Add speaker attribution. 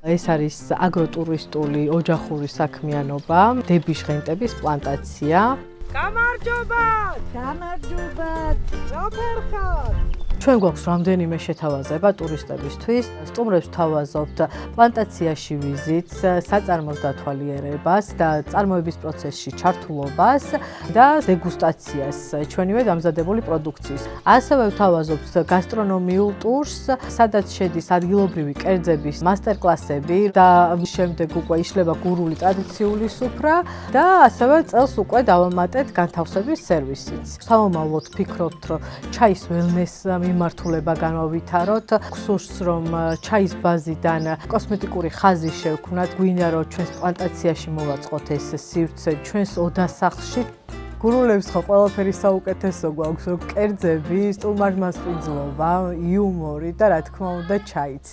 Speaker 1: ეს არის აგროტურისტული ოჯახური საქმიანობა, დებიშღენტების პლანტაცია.
Speaker 2: გამარჯობათ! გამარჯობათ! რაფერხარ!
Speaker 1: ჩვენ გვაქვს რამდენიმე შეთავაზება ტურისტებისთვის. სტუმრებს ვთავაზობთ პლანტაციაში ვიზიტს, საწარმოს დათვალიერებას და წარმოების პროცესში ჩართულობას და დეგუსტაციას ჩვენივე დამზადებული პროდუქციის. ასევე ვთავაზობთ გასტრონომიულ ტურს, სადაც შედის ადგილობრივი კერძების მასტერკლასები და შემდეგ უკვე იშლება გურული ტრადიციული სუფრა და ასევე წელს უკვე დავამატეთ განთავსების სერვისიც. სამომავლოდ ვფიქრობთ, რომ ჩაის ველნეს მიმართულება განავითაროთ, გსურს რომ ჩაის ბაზიდან კოსმეტიკური ხაზი შევქმნათ, გვინდა რომ ჩვენს პლანტაციაში მოვაწყოთ ეს სივრცე ჩვენს ოდასახლში. გურულებს ხო ყველაფერი საუკეთესო გვაქვს, რომ კერძები, სტუმართმასპინძლობა, იუმორი და რა თქმა უნდა ჩაიც.